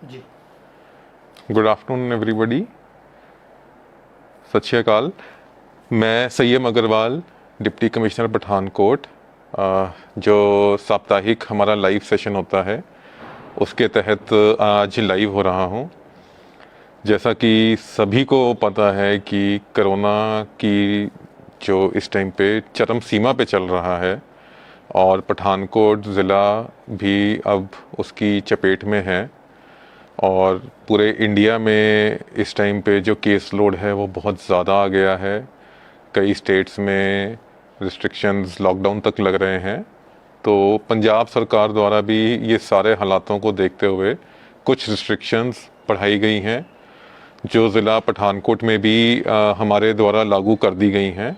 जी। Good afternoon everybody. सत श्री अकाल। मैं सैयम अग्रवाल, डिप्टी कमिश्नर पठानकोट, जो साप्ताहिक हमारा लाइव सेशन होता है उसके तहत आज लाइव हो रहा हूँ। जैसा कि सभी को पता है कि कोरोना की जो इस टाइम पे चरम सीमा पे चल रहा है और पठानकोट ज़िला भी अब उसकी चपेट में है और पूरे इंडिया में इस टाइम पे जो केस लोड है वो बहुत ज़्यादा आ गया है। कई स्टेट्स में रिस्ट्रिक्शंस, लॉकडाउन तक लग रहे हैं। तो पंजाब सरकार द्वारा भी ये सारे हालातों को देखते हुए कुछ रिस्ट्रिक्शंस बढ़ाई गई हैं जो ज़िला पठानकोट में भी हमारे द्वारा लागू कर दी गई हैं।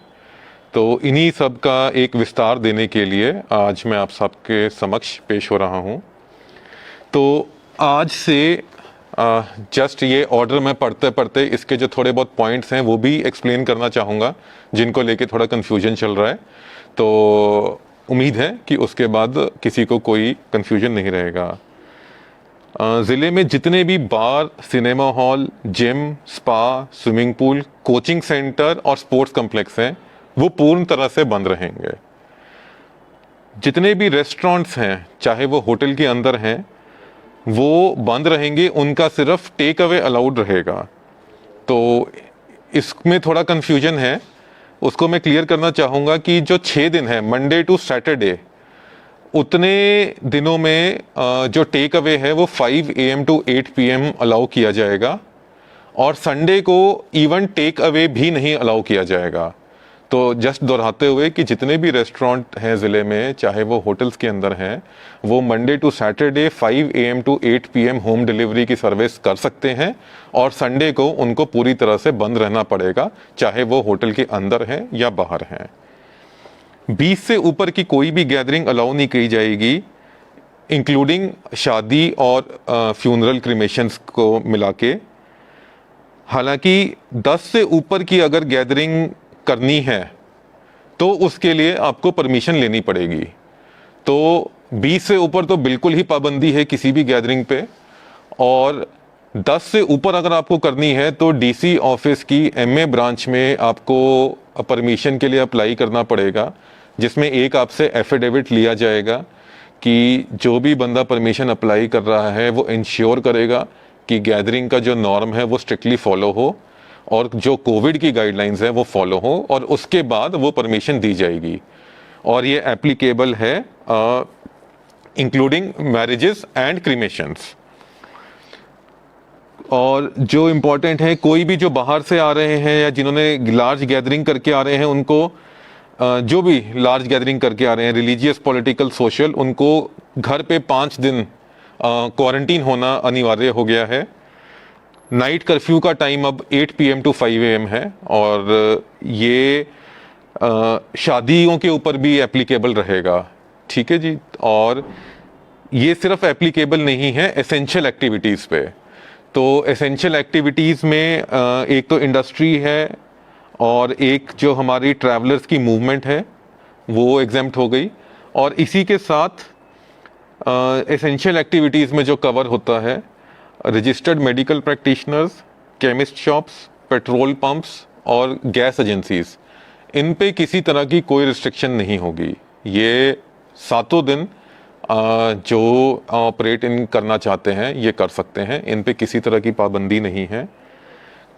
तो इन्हीं सब का एक विस्तार देने के लिए आज मैं आप सबके समक्ष पेश हो रहा हूँ। तो आज से जस्ट ये ऑर्डर मैं पढ़ते पढ़ते इसके जो थोड़े बहुत पॉइंट्स हैं वो भी एक्सप्लेन करना चाहूँगा जिनको लेके थोड़ा कन्फ्यूजन चल रहा है। तो उम्मीद है कि उसके बाद किसी को कोई कन्फ्यूजन नहीं रहेगा। ज़िले में जितने भी bar, cinema hall, gym, spa, swimming pool, coaching centre और स्पोर्ट्स कम्प्लेक्स हैं वो पूर्ण तरह से बंद रहेंगे। जितने भी रेस्टोरेंट्स हैं, चाहे वो होटल के अंदर हैं, वो बंद रहेंगे। उनका सिर्फ टेक अवे अलाउड रहेगा। तो इसमें थोड़ा कन्फ्यूजन है, उसको मैं क्लियर करना चाहूँगा कि जो 6 दिन है, मंडे टू सैटरडे, उतने दिनों में जो टेक अवे है वो 5 AM to 8 PM अलाउ किया जाएगा और संडे को इवन टेक अवे भी नहीं अलाउ किया जाएगा। तो जस्ट दोहराते हुए कि जितने भी रेस्टोरेंट हैं ज़िले में, चाहे वो होटल्स के अंदर हैं, वो Monday to Saturday 5 AM to 8 PM home delivery की सर्विस कर सकते हैं और संडे को उनको पूरी तरह से बंद रहना पड़ेगा, चाहे वो होटल के अंदर हैं या बाहर हैं। 20 से ऊपर की कोई भी गैदरिंग अलाउ नहीं की जाएगी, इंक्लूडिंग शादी और फ्यूनरल क्रिमेशंस को मिला के। हालांकि 10 से ऊपर की अगर गैदरिंग करनी है तो उसके लिए आपको परमिशन लेनी पड़ेगी। तो 20 से ऊपर तो बिल्कुल ही पाबंदी है किसी भी गैदरिंग पे, और 10 से ऊपर अगर आपको करनी है तो डीसी ऑफिस की MA ब्रांच में आपको परमिशन के लिए अप्लाई करना पड़ेगा, जिसमें एक आपसे एफिडेविट लिया जाएगा कि जो भी बंदा परमिशन अप्लाई कर रहा है वो इंश्योर करेगा कि गैदरिंग का जो नॉर्म है वो स्ट्रिक्टली फॉलो हो और जो कोविड की गाइडलाइंस है वो फॉलो हो, और उसके बाद वो परमिशन दी जाएगी। और ये एप्लीकेबल है इंक्लूडिंग मैरिजेस एंड क्रिमेशंस। और जो इम्पोर्टेंट है, कोई भी जो बाहर से आ रहे हैं या जिन्होंने लार्ज गैदरिंग करके आ रहे हैं, उनको जो भी लार्ज गैदरिंग करके आ रहे हैं, रिलीजियस, पॉलिटिकल, सोशल, उनको घर पे 5 दिन क्वारंटीन होना अनिवार्य हो गया है। नाइट कर्फ्यू का टाइम अब 8 PM to 5 AM है और ये शादियों के ऊपर भी एप्लीकेबल रहेगा। ठीक है जी। और ये सिर्फ एप्लीकेबल नहीं है एसेंशियल एक्टिविटीज़ पे। तो एसेंशियल एक्टिविटीज़ में एक तो इंडस्ट्री है और एक जो हमारी ट्रैवलर्स की मूवमेंट है वो एग्जेम्प्ट हो गई। और इसी के साथ एसेंशियल एक्टिविटीज़ में जो कवर होता है, registered medical practitioners, chemist shops, petrol pumps और गैस एजेंसीज, इन पे किसी तरह की कोई रिस्ट्रिक्शन नहीं होगी। ये 7 दिन जो ऑपरेट इन करना चाहते हैं ये कर सकते हैं, इन पे किसी तरह की पाबंदी नहीं है।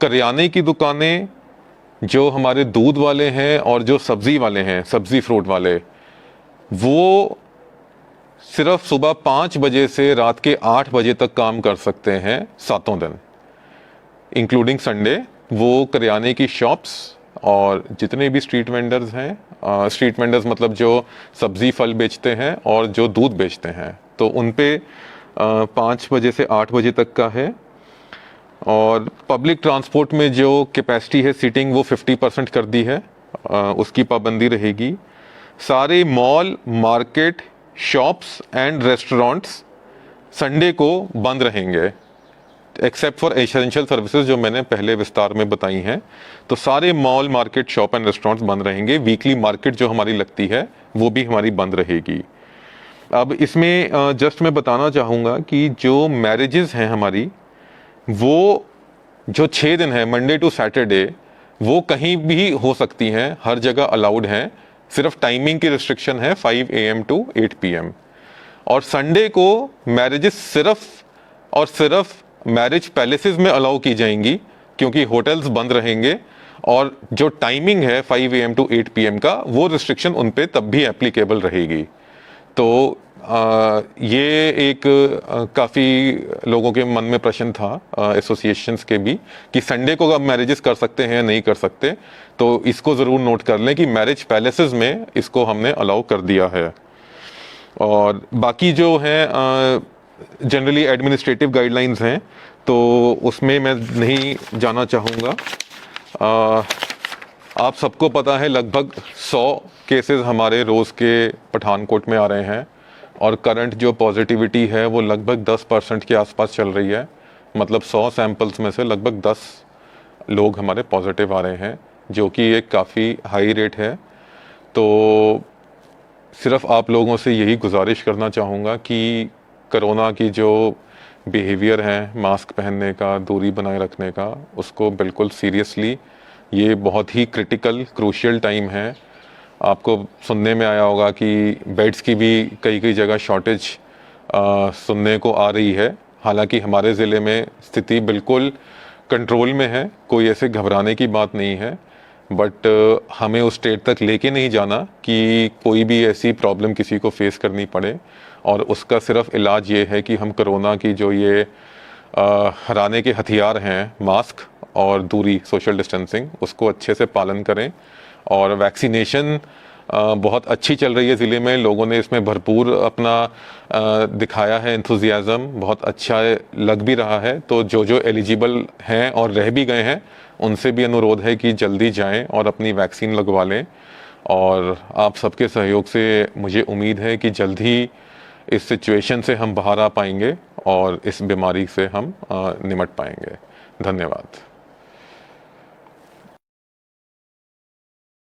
करियाने की दुकानें, जो हमारे दूध वाले हैं और जो सब्ज़ी वाले हैं, सब्ज़ी फ्रूट वाले, वो सिर्फ सुबह 5 बजे से रात के 8 बजे तक काम कर सकते हैं 7 दिन, इंक्लूडिंग संडे। वो करियाने की शॉप्स और जितने भी स्ट्रीट वेंडर्स हैं, स्ट्रीट वेंडर्स मतलब जो सब्ज़ी फल बेचते हैं और जो दूध बेचते हैं, तो उन पे 5 बजे से 8 बजे तक का है। और पब्लिक ट्रांसपोर्ट में जो कैपेसिटी है सीटिंग वो 50% कर दी है, उसकी पाबंदी रहेगी। सारे mall, market, shops and restaurants Sunday को बंद रहेंगे, एक्सेप्ट फॉर एसेंशियल सर्विसेज जो मैंने पहले विस्तार में बताई हैं। तो सारे mall, market, shop and restaurants बंद रहेंगे। वीकली मार्केट जो हमारी लगती है वो भी हमारी बंद रहेगी। अब इसमें जस्ट मैं बताना चाहूँगा कि जो मैरिजेस हैं हमारी, वो जो 6 दिन है मंडे टू सैटरडे, वो कहीं भी हो सकती हैं, हर जगह अलाउड हैं। सिर्फ टाइमिंग की रिस्ट्रिक्शन है 5 AM टू 8 PM। और संडे को मैरिजेस सिर्फ और सिर्फ मैरिज पैलेसेस में अलाउ की जाएंगी, क्योंकि होटल्स बंद रहेंगे। और जो टाइमिंग है 5 AM टू 8 PM का, वो रिस्ट्रिक्शन उन पे तब भी एप्लीकेबल रहेगी। तो ये एक काफ़ी लोगों के मन में प्रश्न था, एसोसिएशंस के भी, कि संडे को अब मैरिजेस कर सकते हैं या नहीं कर सकते। तो इसको ज़रूर नोट कर लें कि मैरिज पैलेसेस में इसको हमने अलाउ कर दिया है। और बाकी जो है जनरली एडमिनिस्ट्रेटिव गाइडलाइंस हैं, तो उसमें मैं नहीं जाना चाहूँगा। आप सबको पता है लगभग 100 केसेस हमारे रोज़ के पठानकोट में आ रहे हैं, और करंट जो पॉजिटिविटी है वो लगभग 10% के आसपास चल रही है। मतलब 100 सैंपल्स में से लगभग 10 लोग हमारे पॉजिटिव आ रहे हैं, जो कि एक काफ़ी हाई रेट है। तो सिर्फ आप लोगों से यही गुजारिश करना चाहूँगा कि कोरोना की जो बिहेवियर है, मास्क पहनने का, दूरी बनाए रखने का, उसको बिल्कुल सीरियसली, ये बहुत ही क्रिटिकल क्रूशियल टाइम है। आपको सुनने में आया होगा कि बेड्स की भी कई जगह शॉर्टेज सुनने को आ रही है। हालांकि हमारे ज़िले में स्थिति बिल्कुल कंट्रोल में है, कोई ऐसे घबराने की बात नहीं है। बट हमें उस स्टेट तक लेके नहीं जाना कि कोई भी ऐसी प्रॉब्लम किसी को फेस करनी पड़े। और उसका सिर्फ इलाज ये है कि हम कोरोना की जो ये हराने के हथियार हैं, मास्क और दूरी, सोशल डिस्टेंसिंग, उसको अच्छे से पालन करें। और वैक्सीनेशन बहुत अच्छी चल रही है ज़िले में। लोगों ने इसमें भरपूर अपना दिखाया है एंथुजियाज़म, बहुत अच्छा लग भी रहा है। तो जो एलिजिबल हैं और रह भी गए हैं, उनसे भी अनुरोध है कि जल्दी जाएं और अपनी वैक्सीन लगवा लें। और आप सबके सहयोग से मुझे उम्मीद है कि जल्द ही इस सिचुएशन से हम बाहर आ पाएंगे और इस बीमारी से हम निमट पाएंगे। धन्यवाद।